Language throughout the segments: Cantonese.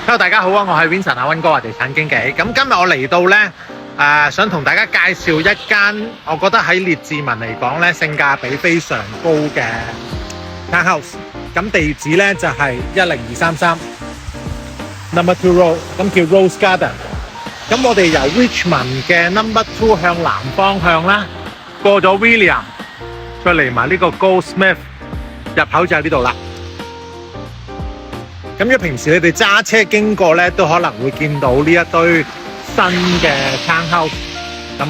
Hello， 大家好啊！我係 Vincent 溫哥華地產經紀。咁今日我嚟到呢，想同大家介紹一間我覺得喺列治文嚟講呢，性價比非常高嘅 townhouse。咁地址呢就係10233 Number 2 Road， 咁叫 Rose Garden。咁我哋由 Richmond 嘅 Number 2向南方向啦，過咗 William， 再嚟埋呢個 Goldsmith 入口就喺呢度啦。咁如果平時你哋揸車經過咧，都可能會見到呢一堆新嘅 townhouse。咁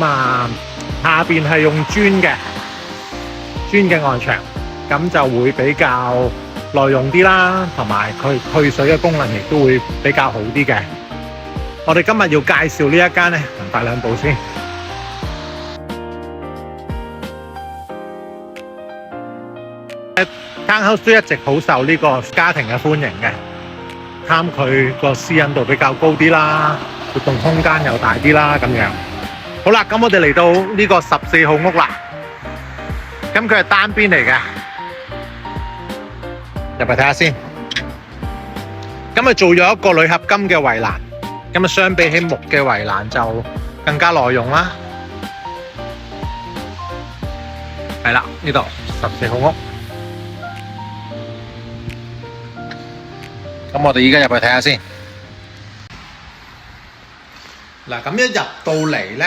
下邊係用磚嘅外牆，咁就會比較耐用啲啦，同埋佢退水嘅功能亦都會比較好啲嘅。我哋今日要介紹呢一間咧，行快兩步先。townhouse 都一直好受呢個家庭嘅歡迎嘅。貪佢個私隱度比較高啲啦，活動空間又大啲啦，咁樣。好啦，咁我哋嚟到呢個14號屋啦。咁佢係單邊嚟嘅，入嚟睇下先。咁做咗一個鋁合金嘅圍欄，咁相比起木嘅圍欄就更加耐用啦。係啦，呢度14號屋。咁我哋依家入去睇下先。嗱，咁一入到嚟呢，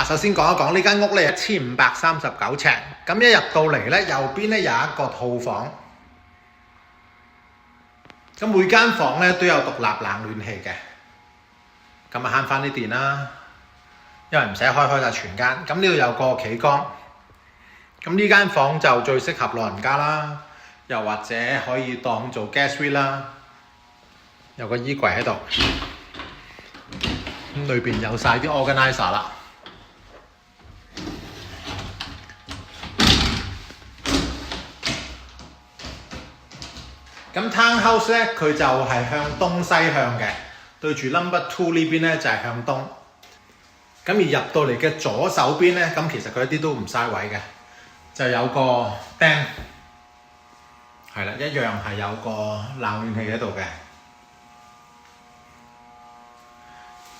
首先講一講呢間屋呢，1539尺。咁一入到嚟呢，右邊呢有一個套房。咁每間房呢都有獨立冷暖氣嘅。咁慳翻啲電啦，因為唔使開晒全間。咁呢度有個企缸。咁呢間房就最適合老人家啦，又或者可以當做 guest suite 啦。有個衣櫃喺度，咁裏邊有晒啲 organizer 啦。咁 townhouse 咧，佢就係向東西向嘅，對住 number 2呢邊咧就係向東。咁而入到嚟嘅左手邊咧，咁其實佢一啲都唔嘥位嘅，就有個釘，係啦，一樣係有個冷暖氣喺度嘅。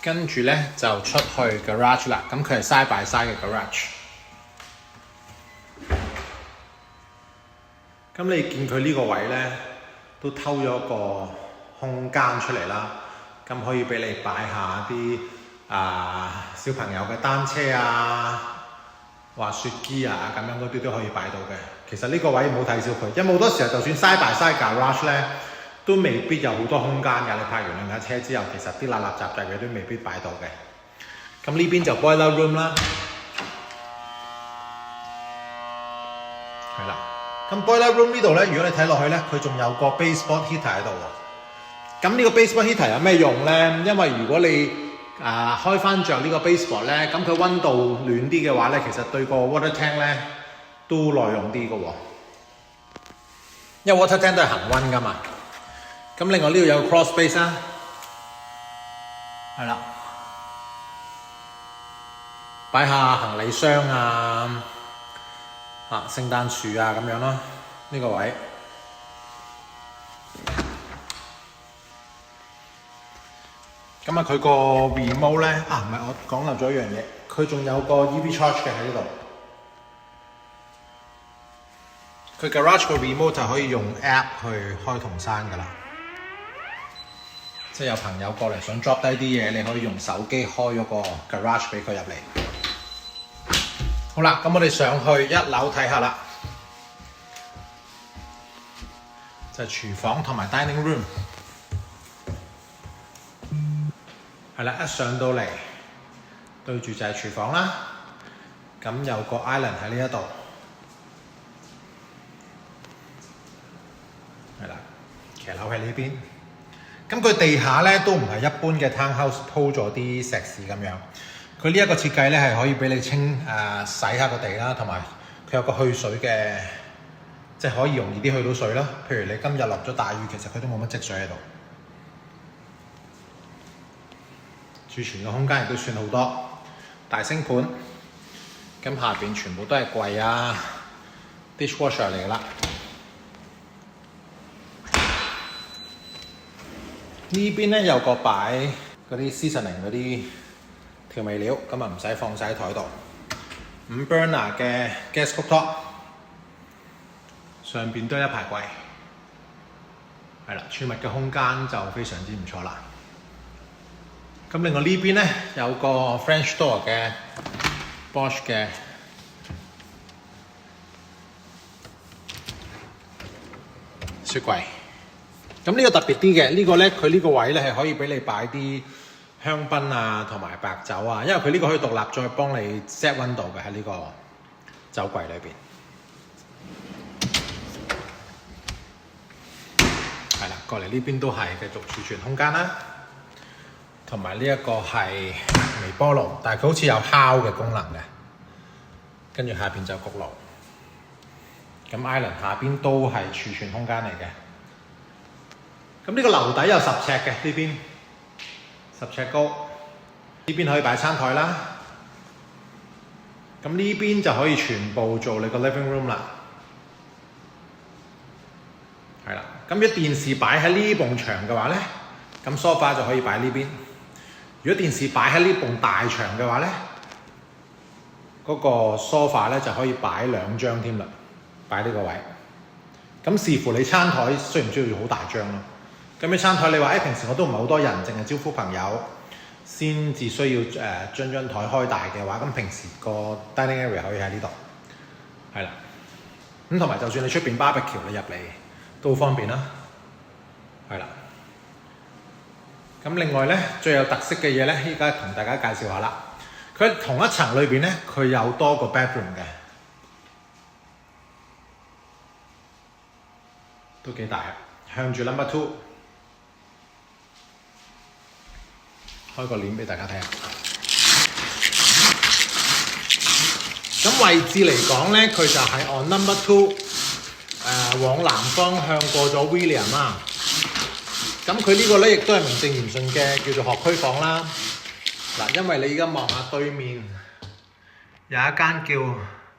跟住咧就出去 garage 啦，咁佢係 side by side 嘅 garage。咁你見佢呢個位咧，都偷咗個空間出嚟啦，咁可以俾你擺下啲小朋友嘅單車啊、滑雪機啊咁樣嗰啲都可以擺到嘅。其實呢個位唔好睇小佢，因為好多時候就算 side by side garage 咧，都未必有好多空間㗎。你泊完兩架車之後，其實啲垃雜嘅都未必擺到嘅。咁呢邊就 boiler room 啦，係啦。咁 boiler room 呢度咧，如果你睇落去咧，佢仲有個 baseboard heater 喺度喎。咁呢個 baseboard heater 有咩用咧？因為如果你開翻着呢個 baseboard 咧，咁佢溫度暖啲嘅話咧，其實對個 water tank 咧都耐用啲嘅喎。因為 water tank 都係恆溫㗎嘛。咁另外呢度有個 cross space 啦，係啦，擺下行李箱啊、聖誕樹啊咁樣咯，呢個位。咁佢個 remote 咧，唔係我講漏咗一樣嘢，佢仲有個 EV charge 嘅喺呢度。佢 garage 個 remote 就可以用 app 去開同閂㗎啦。即係有朋友過嚟想 drop 低啲嘢，你可以用手機開咗個 garage 俾佢入嚟。好啦，咁我哋上去1樓睇下啦，就係廚房同埋 dining room。係啦，一上到嚟對住就係廚房啦。咁有個 island 喺呢一度，係啦，騎樓喺呢邊。咁佢地下咧都唔係一般嘅 townhouse 鋪咗啲石屎咁樣，佢呢一個設計咧係可以俾你洗下個地啦，同埋佢有個去水嘅，即係可以容易啲去到水啦。譬如你今日落咗大雨，其實佢都冇乜積水喺度。儲存嘅空間亦都算好多，大星盤。咁下邊全部都係櫃啊 ，dishwasher 嚟㗎啦。呢邊咧有個擺嗰啲 seasoning 嗰啲調味料，咁啊唔使放晒喺台度。5 burner 嘅 gas cooktop， 上邊都係一排櫃，係啦，儲物嘅空間就非常之唔錯啦。咁另外呢邊咧有個 French door 嘅 Bosch 嘅雪櫃。咁呢個特別啲嘅，呢個咧佢呢個位咧係可以俾你擺啲香檳啊同埋白酒啊，因為佢呢個可以獨立再幫你 set 溫度嘅喺呢個酒櫃裏邊。係啦，過嚟呢邊都係繼續儲存空間啦，同埋呢一個係微波爐，但係佢好似有烤嘅功能嘅，跟住下邊就焗爐。咁 Island 下邊都係儲存空間嚟嘅。咁呢個樓底有10尺嘅，呢邊10尺高，呢邊可以擺餐台啦。咁呢邊就可以全部做你個 living room 啦。係啦，咁如果電視擺喺呢埲牆嘅話咧，咁 sofa 就可以擺呢邊。如果電視擺喺呢埲大牆嘅話咧，嗰個 sofa 咧就可以擺2張添啦，擺呢個位。咁視乎你餐台需唔需要好大張咯。咁你餐台你話平時我都唔係好多人，淨係招呼朋友先至需要將張台開大嘅話，咁平時個 dining area 可以喺呢度，係啦。咁同埋就算你出邊 barbecue 你入嚟都好方便啦，係啦。咁另外咧最有特色嘅嘢咧，依家同大家介紹下啦。佢喺同一層裏邊咧，佢有多個 bedroom 嘅，都幾大，向住 number 2。開個簾俾大家睇下。咁位置嚟講咧，佢就係 on number 2，往南方向過咗 William 啦。咁佢呢個咧亦都係名正言順嘅叫做學區房啦。嗱，因為你而家望下對面有一間叫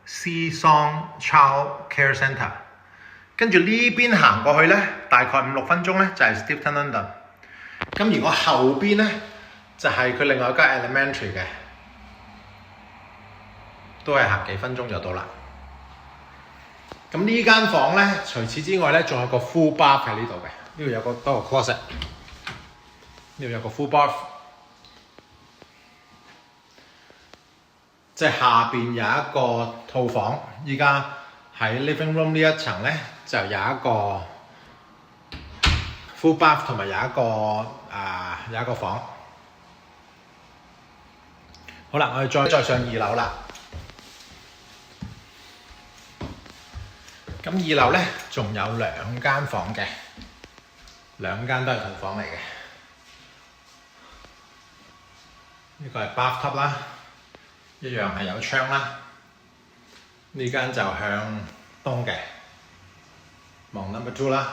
Sea Song Child Care Centre， 跟住呢邊行過去咧，大概5-6分鐘咧就係 Steventon London。咁如果後邊咧就係佢另外一間 elementary 嘅，都係行幾分鐘就到啦。咁呢間房咧，除此之外咧，仲有個 full bath 喺呢度嘅，呢度有個多個 closet， 呢度有個 full bath， 即係下邊有一個套房。依家喺 living room 呢一層咧，就有一個 full bath 同埋有一個房。好啦，我哋再上2樓啦。咁2樓咧仲有2間房嘅，2間都係套房嚟嘅。呢個係 bathtub 啦，一樣係有窗啦。呢間就向東嘅，望 number 2啦。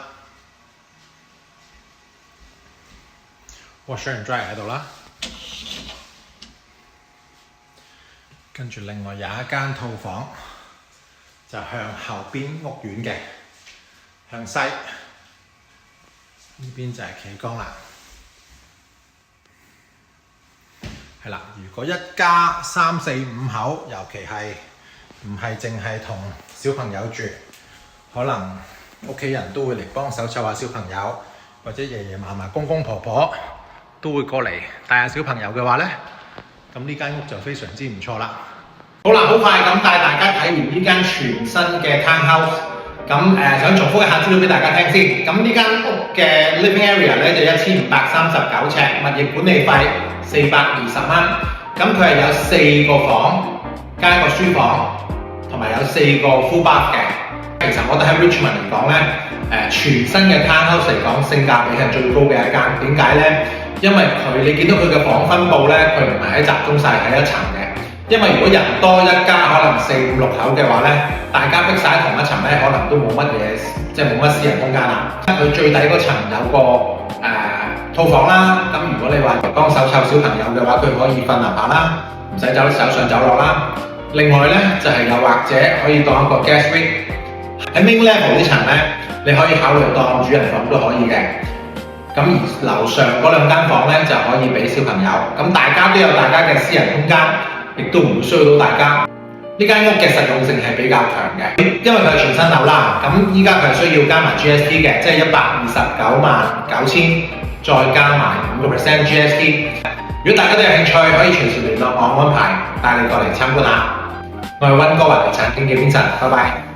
washer and dryer 喺度啦。跟住另外有一間套房，就向後邊屋苑嘅，向西。呢邊就係企缸啦。係啦，如果一家3、4、5口，尤其係唔係淨係同小朋友住，可能屋企人都會嚟幫手湊下小朋友，或者爺爺嫲嫲、公公婆婆都會過嚟帶下小朋友嘅話咧，咁呢間屋就非常之唔錯啦。好啦，好快咁帶大家睇完呢間全新嘅 townhouse。咁想重複一下資料俾大家聽先。咁呢間屋嘅 living area 咧就1539尺，物業管理費420蚊。咁佢係有4個房加一個書房，同埋有4個 full bath 嘅。其實我覺得喺 Richmond 嚟講咧，全新嘅 townhouse 嚟講，性價比係最高嘅一間。點解咧？因為你見到佢嘅房分佈咧，佢唔係喺集中晒喺一層嘅。因為如果人多一家，可能4、5、6口嘅話咧，大家逼晒同一層咧，可能都冇乜嘢，即係冇乜私人空間啦。佢最底嗰層有個套房啦，咁如果你話幫手湊小朋友嘅話，佢可以瞓樓下啦，唔使走上走落啦。另外咧就係又或者可以當一個 guest suite，喺 main level 呢層咧，你可以考慮當主人房都可以嘅。咁而樓上嗰兩間房咧就可以俾小朋友，咁大家都有大家嘅私人空間，亦都唔會騷擾到大家。呢間屋嘅實用性係比較強嘅，因為佢係全新樓啦，咁依家佢係需要加埋 GST 嘅，即係1299000，再加埋5% GST。如果大家都有興趣，可以隨時聯絡我安排帶你過嚟參觀下。我係溫哥華地產經紀 Vincent，拜拜。